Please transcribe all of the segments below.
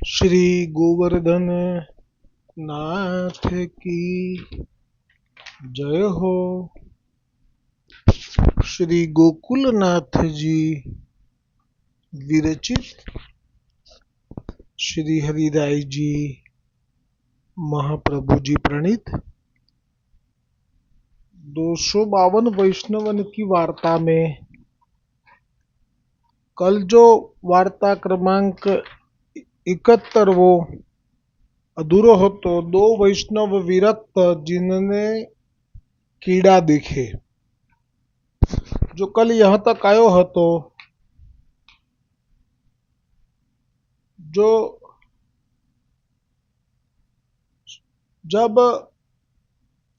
श्री गोवर्धन नाथ की जय हो। श्री गोकुलनाथ जी विरचित श्री हरिराय जी महाप्रभु जी प्रणीत 252 वैष्णवन की वार्ता में कल जो वार्ता क्रमांक 71 वो अधूरो हो तो 2 वैष्णव विरक्त जिनने कीड़ा देखे जो कल यहाँ तक आयो હતો जो जब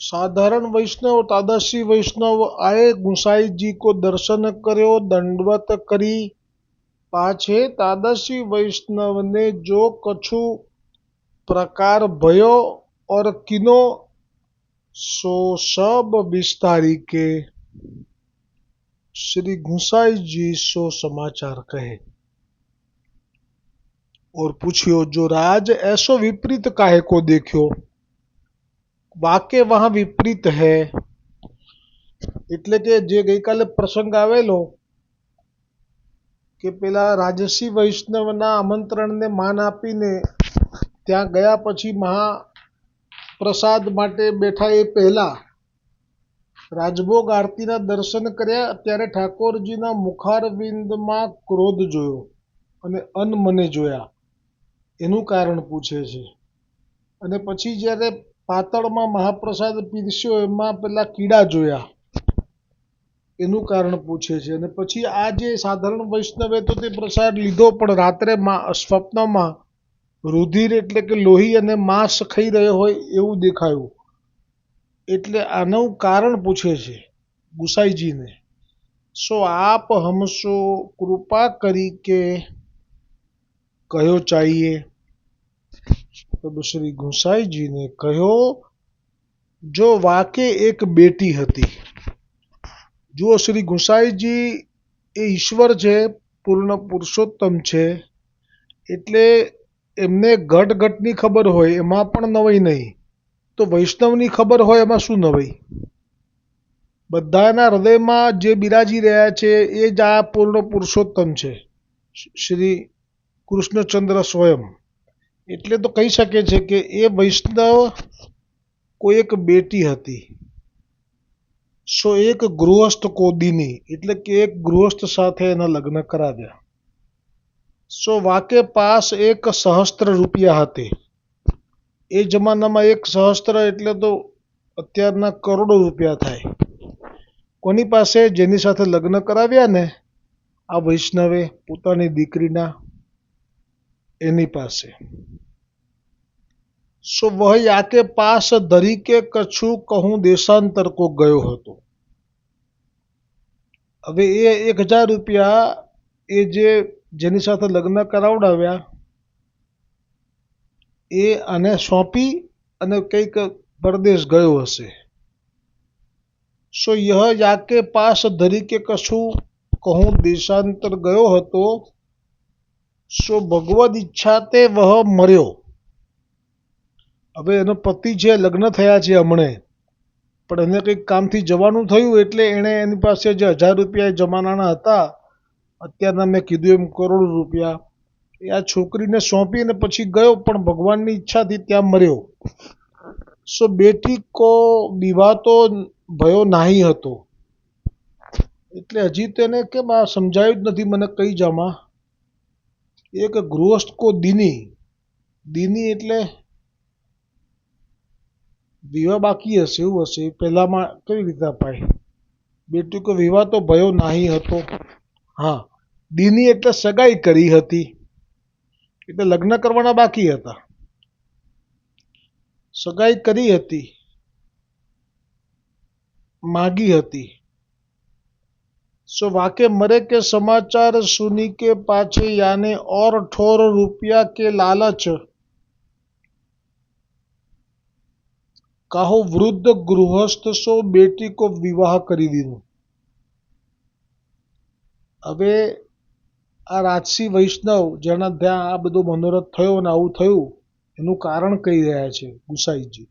साधारण वैष्णव तादशी वैष्णव आए गुसाई जी को दर्शन કર્યો दंडवत करी पाछे तादशी वैष्णव ने जो कछु प्रकार भयो और किनो सो सब विस्तारी के श्री गुसाई जी सो समाचार कहे और पूछियो जो राज ऐसो विपरीत काहे को देखियो वाके वहां विपरीत है એટલે કે જે ગઈકાલે પ્રસંગ આવેલો કે પેલા રાજસી વૈષ્ણવના આમંત્રણને માન આપીને ત્યાં ગયા પછી મહાપ્રસાદ માટે બેઠા એ પહેલા રાજભોગ આરતીના દર્શન કર્યા ત્યારે ઠાકોરજીના મુખારવિંદમાં ક્રોધ જોયો અને અનમને જોયા એનું કારણ પૂછે છે અને પછી જ્યારે પાતળમાં મહાપ્રસાદ પીરસ્યો એમાં પેલા કીડા જોયા એનું કારણ પૂછે છે અને પછી આ જે સાધારણ વૈષ્ણવે તો તે પ્રસાદ લીધો પણ રાત્રે સ્વપ્નમાં રુધિર એટલે કે લોહી અને માંસ ખાઈ રહ્યો હોય એવું દેખાયું એટલે આનું કારણ પૂછે છે ગુસાઈજીને સો આપ હમસો કૃપા કરી કે કયો ચાહીએ तब श्री गुसाई जी ने कहो जो वाके एक बेटी हती जो श्री गुसाई जी ए ईश्वर छे पूर्ण पुरुषोत्तम छे એટલે એમને ઘટ ઘટની ખબર હોય એમાં પણ નવાઈ નહીં તો વૈષ્ણવની ખબર હોય એમાં શું નવાઈ બધાના હૃદયમાં જે બિરાજી રહ્યા છે એ જ આ પૂર્ણ પુરુષોત્તમ છે શ્રી કૃષ્ણચંદ્ર સ્વયં એટલે તો કહી શકે છે કે એ વૈષ્ણવ કોઈ એક બેટી હતી સો એક ગૃહસ્થ કોદીની એટલે કે એક ગૃહસ્થ સાથે એના લગ્ન કરાવ્યા સો વાકે પાસ એક સહસ્ત્ર રૂપિયા હતી એ જમાનામાં એક સહસ્ત્ર એટલે તો અત્યારના કરોડો રૂપિયા થાય કોની પાસે જેની સાથે લગ્ન કરાવ્યા ને આ વૈષ્ણવે પોતાની દીકરીના એની પાસે सो वह याके पास धरी के कछु कहूं देशांतर को गयो હતો હવે એ 1000 રૂપિયા એ જેની સાથે લગ્ન કરાવડાવ્યા એ આને સોંપી અને કંઈક પરદેશ ગયો હશે સો यह याके पास धरी के कछु कहूं देशांतर गयो હતો સો ભગવદ ઈચ્છા તે વહ મર્યો હવે એનો પતિ છે લગ્ન થયા છે હમણે પણ એને કંઈક કામથી જવાનું થયું એટલે એણે એની પાસે જે 1000 રૂપિયા જમાનાના હતા અત્યારના મેં કીધું એમ કરોડ રૂપિયા એ આ છોકરીને સોંપી અને પછી ગયો પણ ભગવાનની ઈચ્છાથી ત્યાં મર્યો સો બેટી કો વિવાહ તો ભયો નાહી હતો એટલે હજી તેને કેમ આ સમજાયું જ નથી મને કઈ જામાં એક ગૃહસ્થ કો દીની દીની એટલે વિવાહ બાકી હશે એવું હશે પહેલામાં કેવી રીતે અપાય બેટી કો વિવાહ તો ભયો નાહી હતો હા દીની એટલે સગાઈ કરી હતી એટલે લગ્ન કરવાના બાકી હતા સગાઈ કરી હતી માગી હતી सो वाके मरे के समाचार सुनी के पाछे याने और ठोर रुपया के लालच काहो वृद्ध गृहस्थ सो बेटी को विवाह કરી દીધો હવે આ રાજસી વૈષ્ણવ જેના ત્યાં આ બધો મનોરથ થયો અને આવું થયું એનું કારણ કહી રહ્યા છે ગુસાઈજી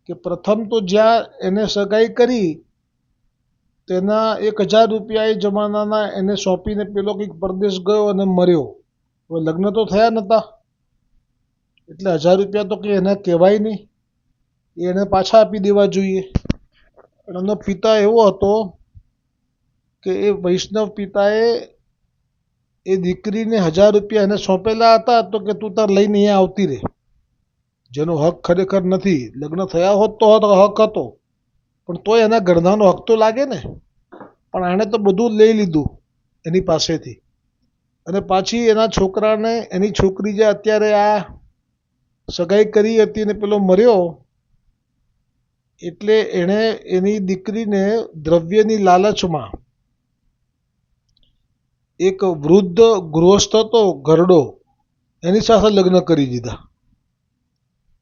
કે પ્રથમ તો જ્યાં એને સગાઈ કરી તેના 1000 રૂપિયા એ જમાનાના એને સોંપીને પેલો કંઈક પરદેશ ગયો અને મર્યો. હવે લગ્ન તો થયા નહોતા એટલે 1000 રૂપિયા તો કંઈ એને કહેવાય નહીં, એને પાછા આપી દેવા જોઈએ. પણ એનો પિતા એવો હતો કે એ વૈષ્ણવ પિતાએ એ દીકરીને 1000 રૂપિયા એને સોંપેલા હતા તો કે તું તાર લઈને અહીંયા આવતી રહે, જેનો હક ખરેખર નથી. લગ્ન થયા હોત તો હક હતો, પણ તોય એના ઘરનાનો હક તો લાગે ને. પણ આણે તો બધું લઈ લીધું એની પાસેથી અને પાછી એના છોકરાને, એની છોકરી જે અત્યારે આ સગાઈ કરી હતી ને પેલો મર્યો એટલે એણે એની દીકરીને દ્રવ્યની લાલચમાં એક વૃદ્ધ ગૃહસ્થ હતો ઘરડો, એની સાથે લગ્ન કરી દીધા.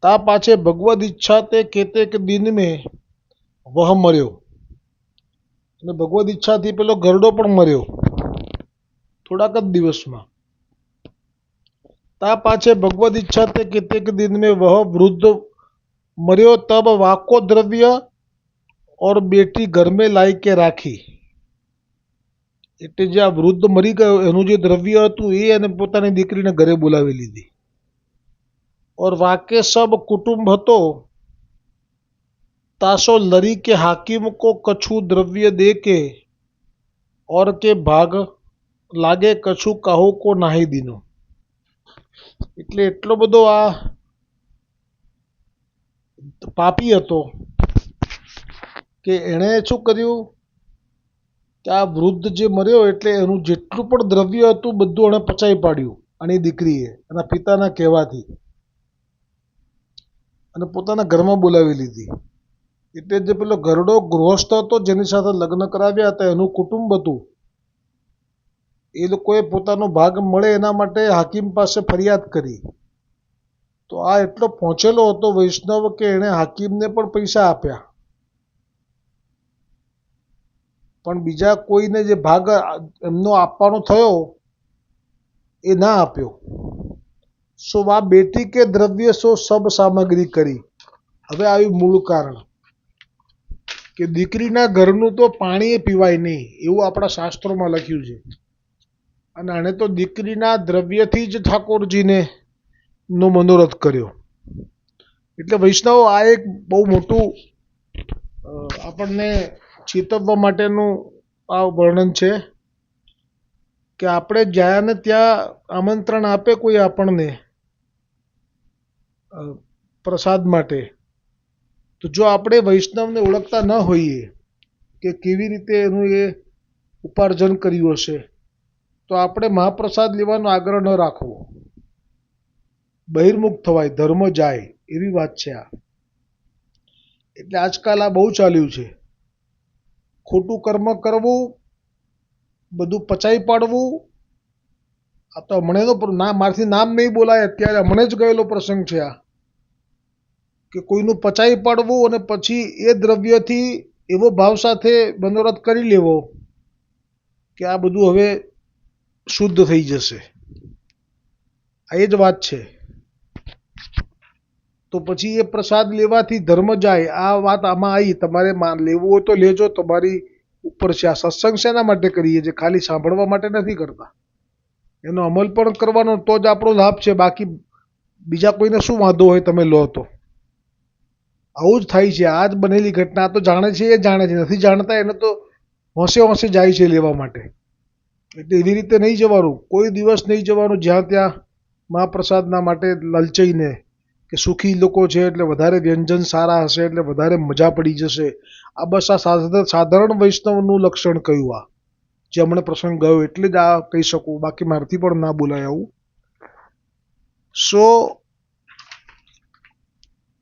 તા પાછે ભગવદ ઈચ્છા તે કેતે કે દિન મેં વહ મર્યો, અને ભગવદ ઈચ્છાથી પેલો ઘરડો પણ મર્યો થોડાક જ દિવસમાં. તા પાછે ભગવદ ઈચ્છા તે કેતે કે દિન મેં વહ વૃદ્ધ मर्यो तब वाको द्रव्य और बेटी घर में लाई के રાખી. એટલે જે આ વૃદ્ધ મરી ગયો એનું જે દ્રવ્ય હતું એ અને પોતાની દીકરીને ઘરે બોલાવી લીધી. और वाके सब कुटुंब હતો तासो लरी के हाकिम को कछु द्रव्य दे के और के भाग लागे कछु काहू को નાહી દીનો. એટલે એટલો બધો આ પાપી હતો કે એણે શું કર્યું કે આ વૃદ્ધ જે મર્યો એટલે એનું જેટલું પણ દ્રવ્ય હતું બધું એણે પચાવી પાડ્યું આની દીકરીએ એના પિતાના કહેવાથી અને પોતાના ઘરમાં બોલાવી લીધી. એટલે જે પેલો ઘરડો ગૃહસ્થ હતો જેની સાથે લગ્ન કરાવ્યા હતા એનું કુટુંબ હતું, એ લોકોએ પોતાનો ભાગ મળે એના માટે હાકીમ પાસે ફરિયાદ કરી. તો આ એટલો પહોંચેલો હતો વૈષ્ણવ કે એણે હાકીમને પણ પૈસા આપ્યા, પણ બીજા કોઈને જે ભાગ એમનો આપવાનો થયો એ ના આપ્યો. સો આ બેટી કે દ્રવ્ય સો સબ સામગ્રી કરી. હવે આવ્યું મૂળ કારણ કે દીકરીના ઘરનું તો પાણી પીવાય નહીં એવું આપણા શાસ્ત્રોમાં લખ્યું છે, અને આણે તો દીકરીના દ્રવ્યથી જ ઠાકોરજીને નો મનોરથ કર્યો. એટલે વૈષ્ણવ આ એક બહુ મોટું આપણને ચેતવવા માટેનું આ વર્ણન છે કે આપણે જ્યાં ને ત્યાં આમંત્રણ આપે કોઈ આપણને પ્રસાદ માટે, તો જો આપણે વૈષ્ણવને ઓળખતા ન હોઈએ કે કેવી રીતે એનું એ ઉપાર્જન કર્યું હશે તો આપણે મહાપ્રસાદ લેવાનો આગ્રહ ન રાખવો, બહિર્મુખ થવાય, ધર્મ જાય એવી વાત છે આ. એટલે આજકાલ આ બહુ ચાલ્યું છે, ખોટું કર્મ કરવું, બધું પચાવી પાડવું. આ તો હમણાંનો મારાથી નામ નહીં બોલાય, અત્યારે હમણાં જ ગયેલો પ્રસંગ છે આ, કે કોઈનું પચાવી પાડવું અને પછી એ દ્રવ્યથી એવો ભાવ સાથે મનોરથ કરી લેવો કે આ બધું હવે શુદ્ધ થઈ જશે. આ એ જ વાત છે. તો પછી એ પ્રસાદ લેવાથી ધર્મ જાય, આ વાત આમાં આવી. તમારે લેવું હોય તો લેજો, તમારી ઉપર છે. આ સત્સંગ શેના માટે કરીએ છીએ? ખાલી સાંભળવા માટે નથી કરતા, એનો અમલ પણ કરવાનો તો જ આપણો લાભ છે. બાકી બીજા કોઈને શું વાંધો હોય તમે લો તો? આવું જ થાય છે. આ જ બનેલી ઘટના. તો જાણે છે એ જાણે છે, નથી જાણતા એને તો હોંશે હોંશે જાય છે લેવા માટે. એટલે એવી રીતે નહીં જવાનું, કોઈ દિવસ નહીં જવાનું જ્યાં ત્યાં મહાપ્રસાદના માટે લલચાઈને કે સુખી લોકો છે એટલે વધારે વ્યંજન સારા હશે એટલે વધારે મજા પડી જશે. આ બસ આ સાધારણ વૈષ્ણવનું લક્ષણ કયું આ જે હમણાં પ્રસંગ ગયો એટલે જ આ કહી શકું, બાકી મારથી પણ ના બોલાય આવું.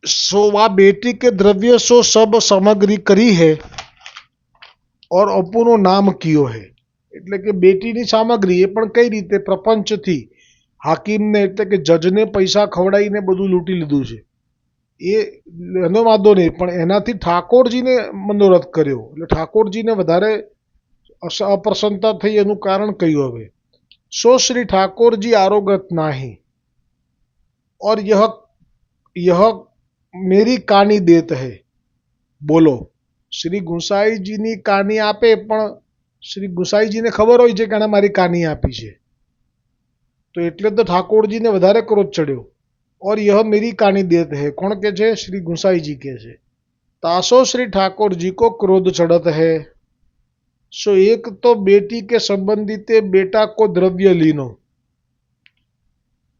सो वह बेटी के द्रव्य सो सब सामग्री કરી है और અપુનો નામ કિયો है. એટલે કે બેટીની સામગ્રી એ પણ કઈ રીતે? પ્રપંચથી. હાકીમને એટલે કે જજને પૈસા ખવડાવીને બધું લૂંટી લીધું છે એ એનો વાંધો નહીં, પણ એનાથી ઠાકોરજીને મનોરથ કર્યો એટલે ઠાકોરજીને વધારે અપ્રસન્નતા થઈ. એનું કારણ કયું? હવે सो श्री ठाकुर जी आरोगत नाही, और यह मेरी कानी देत है। बोलो, શ્રી ગુસાઈજીની કાની આપે, પણ શ્રી ગુસાઈજીને ખબર હોય છે કે આણે મારી કાની આપી છે, તો એટલે તો ઠાકોરજીને વધારે ક્રોધ ચડ્યો। और यह मेरी कानी देत है, કોણ કે છે? શ્રી ગુસાઈજી કે છે। तासो श्री ठाकुर जी को क्रोध चढ़त है। सो एक तो बेटी के संबंधिते बेटा को द्रव्य लीनो,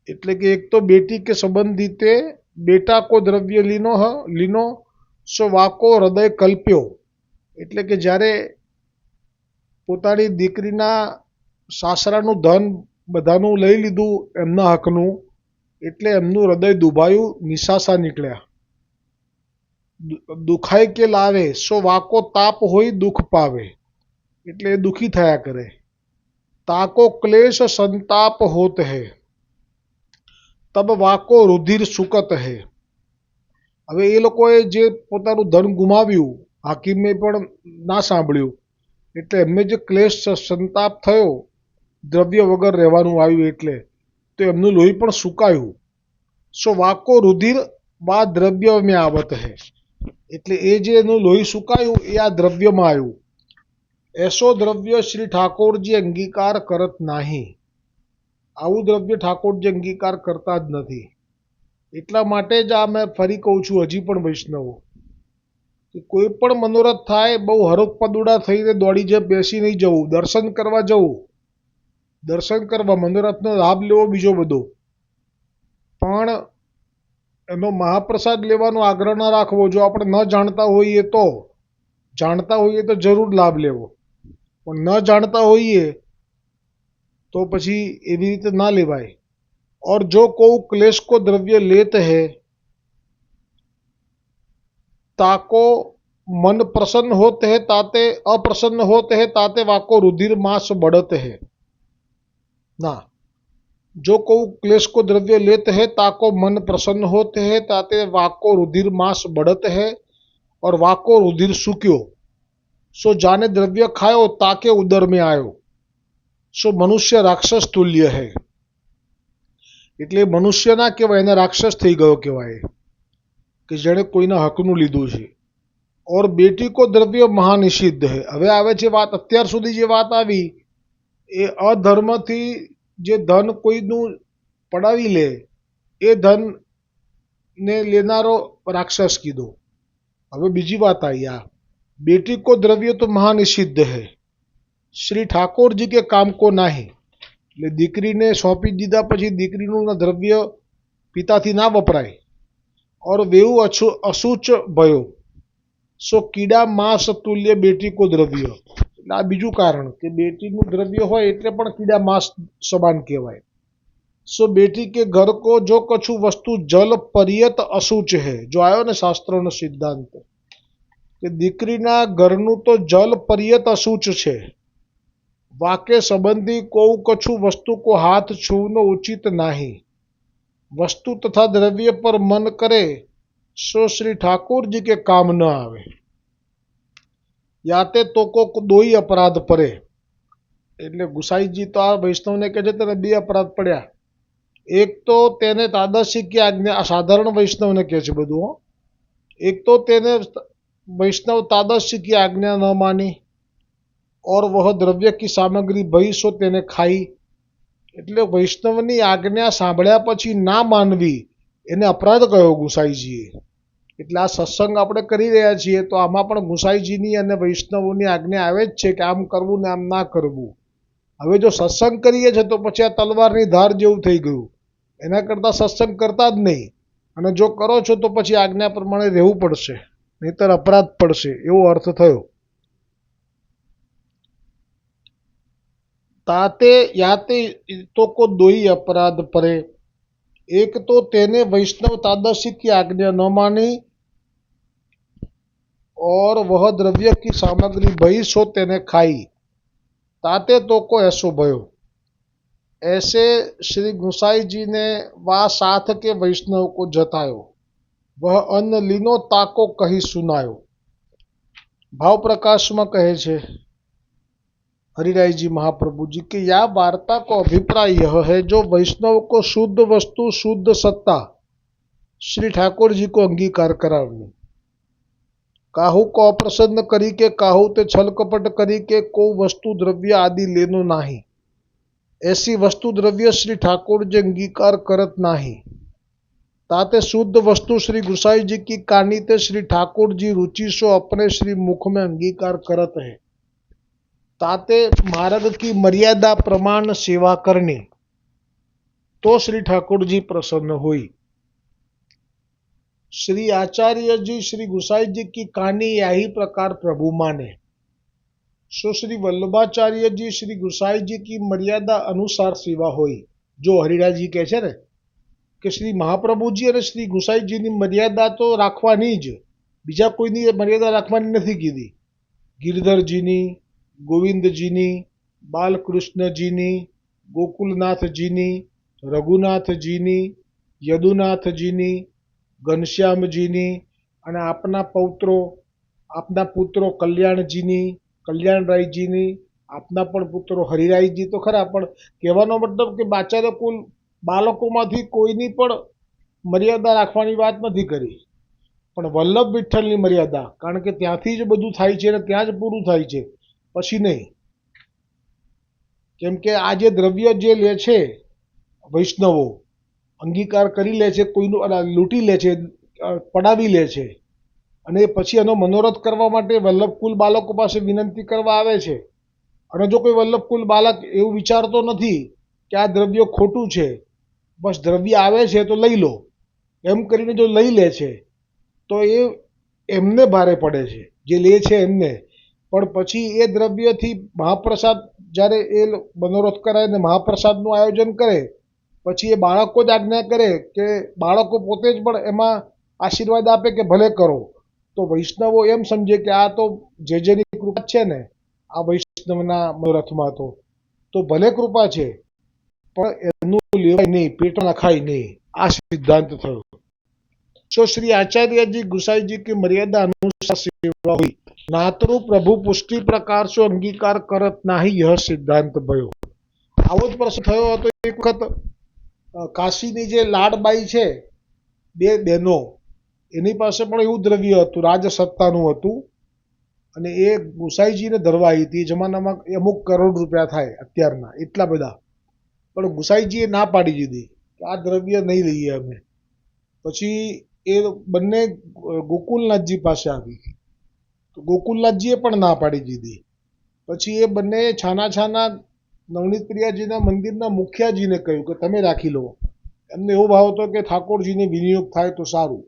એટલે કે એક તો બેટી કે સંબંધિતે બેટા કો દ્રવ્ય લીનો સો વાકો હૃદય કલ્પ્યો, એટલે કે જ્યારે પોતાની દીકરીના સાસરાનું ધન બધાનું લઈ લીધું એમના હકનું, એટલે એમનું હૃદય દુભાયું, નિશાસા નીકળ્યા। દુખાય કે લાવે સો વાકો તાપ હોય દુઃખ પાવે, એટલે એ દુઃખી થયા કરે। તાકો ક્લેશ સંતાપ હોત હૈ, તબ વાકો રુધિર સુકત હૈ। હવે એ લોકોએ જે પોતાનું ધન ગુમાવ્યું, હાકીમે પણ ના સાંભળ્યું, એટલે એમને જે ક્લેશ સંતાપ થયો, દ્રવ્ય વગર રહેવાનું આવ્યું, એટલે તો એમનું લોહી પણ સુકાયું। સો વાકો રુધિર વા દ્રવ્ય મેં આવત હૈ, એટલે એ જે એનું લોહી સુકાયું એ આ દ્રવ્યમાં આવ્યું। એસો દ્રવ્ય શ્રી ઠાકોરજી અંગીકાર કરત નાહી, આવું દ્રવ્ય ઠાકોરજી અંગીકાર કરતા જ નથી। એટલા માટે જ આ મેં ફરી કહું છું, હજી પણ વૈષ્ણવો, કે કોઈ પણ મનોરથ થાય, બહુ હરખ પદુડા થઈને દોડી જ બેસી નહીં જવું, દર્શન કરવા જવું, દર્શન કરવા, મનોરથનો લાભ લેવો બીજો બધો, પણ એનો મહાપ્રસાદ લેવાનો આગ્રહ ન રાખવો। જો આપણે ન જાણતા હોઈએ તો, જાણતા હોઈએ તો જરૂર લાભ લેવો, પણ ન જાણતા હોઈએ તો પછી એવી રીતે ના લેવાય। और जो को क्लेश को द्रव्य लेत है, ताको मन प्रसन्न होते है, ताते अप्रसन्न होते है, ताते वाको रुधिर मास बढ़त है ना। जो को क्लेश को द्रव्य लेते है, ताको मन प्रसन्न होते है, ताते वाको रुधिर मास बढ़त है, और वाको रुधिर सूक्यो सो जाने द्रव्य खायो ताके उदर में आयो। सो मनुष्य राक्षस तुल्य है, એટલે મનુષ્ય ના કહેવાય, એને રાક્ષસ થઈ ગયો કહેવાય, કે જેણે કોઈના હકનું લીધું છે। और बेटी को द्रव्य महानिषिद्ध है। હવે આવે છે વાત, અત્યાર સુધી જે વાત આવી એ અધર્મથી જે ધન કોઈનું પડાવી લે એ ધનને લેનારો રાક્ષસ કીધો। હવે બીજી વાત આવી, આ बेटी को द्रव्य तो महानिषिद्ध है, श्री ठाकुर जी के काम को नाही, એટલે દીકરીને સોંપી દીધા પછી દીકરીનું દ્રવ્ય પિતાથી ના વપરાય। और વેવું અસૂચ ભયો સો કીડા માંસ તુલ્ય બેટી કો દ્રવ્ય, એટલે આ બીજું કારણ કે બેટીનું દ્રવ્ય હોય એટલે પણ કીડા માંસ સમાન કહેવાય। सो बेटी के घर को जो कछु वस्तु जल पर्यत असूच है, जो आयो ने शास्त्रों सिद्धांत કે દીકરીના ઘરનું તો જલ પર્યત અસૂચ છે। वाके संबंधी को कछु वस्तु को हाथ छूनो उचित नाही, वस्तु तथा द्रव्य पर मन करे सो श्री ठाकुर जी के काम न आवे। याते तो को दो ही अपराध पड़े, એટલે ગુસાઈજી તો આ વૈષ્ણવને કહે છે તેને બે અપરાધ પડ્યા। એક તો તેને તાદર્શિક की આજ્ઞા, આ સાધારણ વૈષ્ણવને કહે છે બધું, એક તો તેને वैष्णव तादर्शी की आज्ञा न मानी, और वह द्रव्य की सामग्री भई सो તેને ખાઈ, એટલે વૈષ્ણવની આજ્ઞા સાંભળ્યા પછી ના માનવી એને અપરાધ કયો ગુસાઈજીએ। એટલે આ સત્સંગ આપણે કરી રહ્યા છીએ તો આમાં પણ ગુસાઈજીની અને વૈષ્ણવોની આજ્ઞા આવે જ છે કે આમ કરવું ને આમ ના કરવું। હવે જો સત્સંગ કરીએ છે તો પછી આ તલવારની ધાર જેવું થઈ ગયું, એના કરતાં સત્સંગ કરતા જ નહીં, અને જો કરો છો તો પછી આજ્ઞા પ્રમાણે રહેવું પડશે, નહીતર અપરાધ પડશે, એવો અર્થ થયો। ताते याते तो को दो ही अपराध पड़े, एक तो तेने वैष्णव तादर्शी की आज्ञा न मानी, और वह द्रव्य की सामग्री भई सो तेने खाई, ताते तो को ऐसो भयो। ऐसे श्री गुसाई जी ने वा साथ के वैष्णव को जतायो, वह अन्न लीनो ताको कही सुनायो। भाव प्रकाश में कहे छे हरिराय जी महाप्रभु जी कि यह वार्ता को अभिप्राय यह है, जो वैष्णव को शुद्ध वस्तु शुद्ध सत्ता श्री ठाकुर जी को अंगीकार करावनी, काहू को अप्रसन्न करी के काहू ते छल कपट करी के को वस्तु द्रव्य आदि लेनो नाही, ऐसी वस्तु द्रव्य श्री ठाकुर जी अंगीकार करत नाही। ताते शुद्ध वस्तु श्री गुसाई जी की कानी ते श्री ठाकुर जी रुचि सो अपने श्री मुख में अंगीकार करत है। ताते मार्ग की मर्यादा प्रमाण सेवा करनी, तो श्री ठाकुर जी प्रसन्न हुई। श्री आचार्य जी श्री गुसाई जी की कहानी यही प्रकार प्रभु माने, सो श्री वल्लभाचार्य जी श्री गुसाई जी की मर्यादा अनुसार सेवा हुई। जो हरिराज जी कहे ने कि श्री महाप्रभुजी और श्री गुसाईजी की मर्यादा तो राखवानी ज, बीजा कोईनी मर्यादा राखवानी नहीं कीधी। गिरधरजीनी, गोविंदजीनी, बालकृष्णजीनी, गोकुलनाथजीनी, रघुनाथजीनी, यदुनाथजीनी, घनश्यामजीनी અને આપના પુત્રો કલ્યાણજીની, કલ્યાણરાયજીની, આપના પણ પુત્રો હરિરાયજી તો ખરા, પણ કહેવાનો મતલબ કે આચાર્ય કુલ બાળકોમાંથી કોઈની પણ મર્યાદા રાખવાની વાત નથી કરી, પણ વલ્લભ વિઠ્ઠલની મર્યાદા, કારણ કે ત્યાંથી જ બધું થાય છે અને ત્યાં જ પૂરું થાય છે, પછી નહીં। કેમ કે આ જે દ્રવ્ય જે લે છે વૈષ્ણવો, અંગીકાર કરી લે છે, કોઈનું લૂંટી લે છે, પડાવી લે છે, અને પછી એનો મનોરથ કરવા માટે વલ્લભકુલ બાળકો પાસે વિનંતી કરવા આવે છે। અને જો કોઈ વલ્લભકુલ બાળક એવું વિચારતો નથી કે આ દ્રવ્ય ખોટું છે, બસ દ્રવ્ય આવે છે તો લઈ લો એમ કરીને જો લઈ લે છે તો એ એમને ભારે પડે છે, જે લે છે એમને। પણ પછી એ દ્રવ્યથી મહાપ્રસાદ જ્યારે એ મનોરથ કરાય ને મહાપ્રસાદનું આયોજન કરે, પછી એ બાળકો જ આજ્ઞા કરે કે બાળકો પોતે જ પણ એમાં આશીર્વાદ આપે કે ભલે કરો, તો વૈષ્ણવો એમ સમજે કે આ તો જેની કૃપા છે ને આ વૈષ્ણવના મનોરથમાં તો ભલે કૃપા છે પણ એનું લેવાય નહીં, પેટમાં નખાય નહીં, આ સિદ્ધાંત થયો। सो श्री आचार्य जी गुसाई जी की मर्यादा अनुसार सेवा हुई, नातरु प्रभु पुष्टि प्रकार से अंगीकार करत नाही, यह सिद्धांत भयो। आवो ज प्रश्न थयो हतो एक वखत काशीनी जे लाडबाई छे, बे बहनो, एनी पासे पण एवुं द्रव्य हतुं, राजसत्तानुं हतुं, અને એ ગુસાઈજીને ધરવા આવી હતી। જમાનામાં અમુક કરોડ રૂપિયા થાય અત્યારના એટલા બધા, પણ ગુસાઈજીએ ના પાડી દીધી કે આ દ્રવ્ય નહીં લઈએ અમે। પછી એ બંને ગોકુલનાથજી પાસે આવી, તો ગોકુલનાથજીએ પણ ના પાડી દીધી। પછી એ બંને છાના છાના નવનીત પ્રિયાજીના મંદિરના મુખિયાજીને કહ્યું કે તમે રાખી લો। એમને એવો ભાવ હતો કે ઠાકોરજીને વિનિયોગ થાય તો સારું,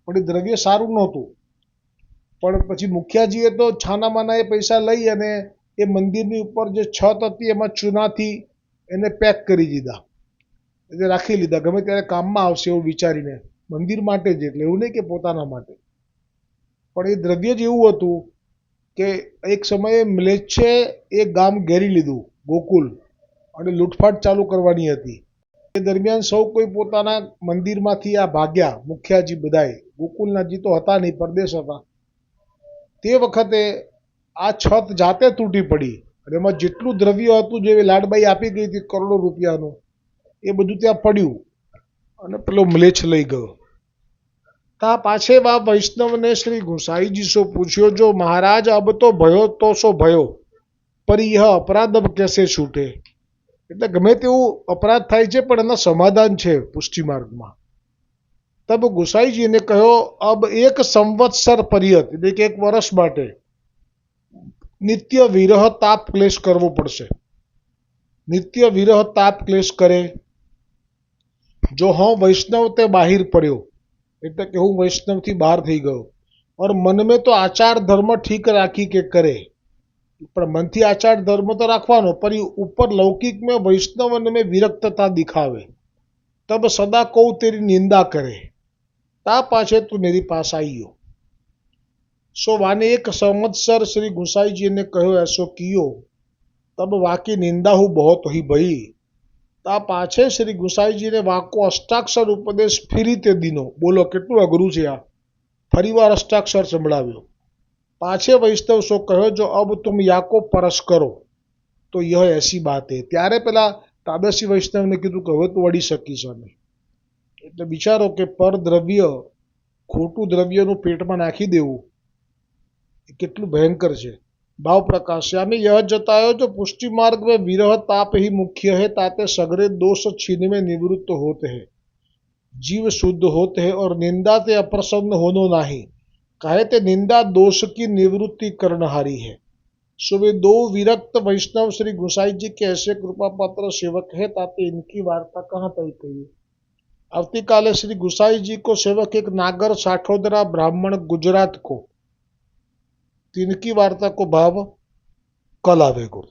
પણ એ દ્રવ્ય સારું નહોતું। પણ પછી મુખિયાજીએ તો છાનામાના એ પૈસા લઈ અને એ મંદિરની ઉપર જે છત હતી એમાં ચૂનાથી એને પેક કરી દીધા, એટલે રાખી લીધા, ગમે ત્યારે કામમાં આવશે એવું વિચારીને, મંદિર માટે જ, એટલે એવું નહીં કે પોતાના માટે। પણ એ દ્રવ્ય જ એવું હતું કે એક સમયે મ્લેચ્છે એ ગામ ઘેરી લીધું ગોકુલ, અને લૂંટફાટ ચાલુ કરવાની હતી। એ દરમિયાન સૌ કોઈ પોતાના મંદિરમાંથી આ ભાગ્યા, મુખિયાજી બધાય, ગોકુલનાથજી તો હતા નહીં, પરદેશ હતા। તે વખતે આ છત જાતે તૂટી પડી અને એમાં જેટલું દ્રવ્ય હતું જે લાડબાઈ આપી ગઈ હતી કરોડો રૂપિયાનું, એ બધું ત્યાં પડ્યું અને પેલો મ્લેચ્છ લઈ ગયો। તા પાછે બા વૈષ્ણવને શ્રી ગુસાईजी सो पूछ्यो, जो महाराज अब तो भयो तो सो भयो, पर यह अपराध अब कैसे छूटे। એટલે ગમે તેવું અપરાધ થાય છે પણ એના સમાધાન છે પુષ્ટિ માર્ગમાં। तब गुसाईजीने कहो, अब 1 संवत्सर पर्यंत, એટલે કે 1 વર્ષ માટે નિત્ય વિરહ તાપ ક્લેશ કરવો પડશે। નિત્ય વિરહ તાપ ક્લેશ કરે, જો હું વૈષ્ણવ તે બાહિર પડ્યો, એટલે કે હું વૈષ્ણવથી બહાર થઈ ગયો, और मन में तो आचार धर्म ठीक राखी के करे, પણ મનથી આચાર ધર્મ તો રાખવાનો, પર ઉપર લૌકિક में वैष्णव में विरक्तता दिखावे, तब सदा को तेरी निंदा करे, ता पाछे तू मेरी पास आइयो। सो वाने 1 संवत्सर श्री गुसाईजी ने कहो ऐसो कियो, तब वाकी निंदा हूँ बहुत ही भई। ता पाछे श्री गुसाईजी ने वाको अष्टाक्षर उपदेश फिरी ते दिनो, बोलो केटલું અઘરું છે આ, ફરીવાર અષ્ટાક્ષર સંભળાવ્યો। पाछे वैष्णव सो कहो, जो अब तुम याको परस करो, तो यह ऐसी बात है। ત્યારે પેલા તાબેસી વૈષ્ણવને કીધું કે હવે તું વળી શકીશ અમે. એટલે વિચારો કે પર દ્રવ્ય, ખોટું દ્રવ્યનું પેટમાં નાખી દેવું એ કેટલું ભયંકર છે. भाव प्रकाश्यामी यह जतायो जो पुष्टि मार्ग में विरह ताप ही मुख्य है, ताते सगरे दोष छीन में निवृत्त होते हैं, जीव शुद्ध होते हैं और निंदा ते अप्रसन्न होनो नहीं, कहे ते निंदा दोष की निवृत्ति करनहारी है। सो वे दो विरक्त वैष्णव श्री गोसाई जी के ऐसे कृपा पात्र सेवक है, ताते इनकी वार्ता कहाँ तय कही। आवती काले श्री गोसाई जी को सेवक एक नागर साठोदरा ब्राह्मण गुजरात को, तिनकी वार्ता को भाव कल आवेगो।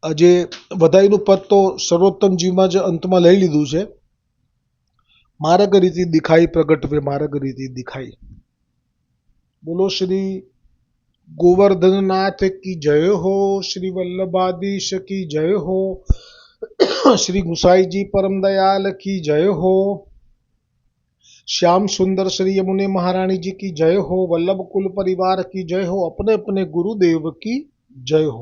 આજે વધાઈનું પદ તો સર્વોત્તમજીમાં જ અંતમાં લઈ લીધું છે। માર્ગ રીતિ દિખાઈ પ્રગટ વે માર્ગ રીતિ દિખાઈ। બોલો શ્રી गोवर्धननाथ की जय हो, श्री वल्लभाधीश की जय हो, श्री गुसाई जी परम दयाल की जय हो, श्याम सुंदर श्री यमुने महारानी जी की जय हो, वल्लभ कुल परिवार की जय हो, अपने अपने गुरुदेव की जय हो।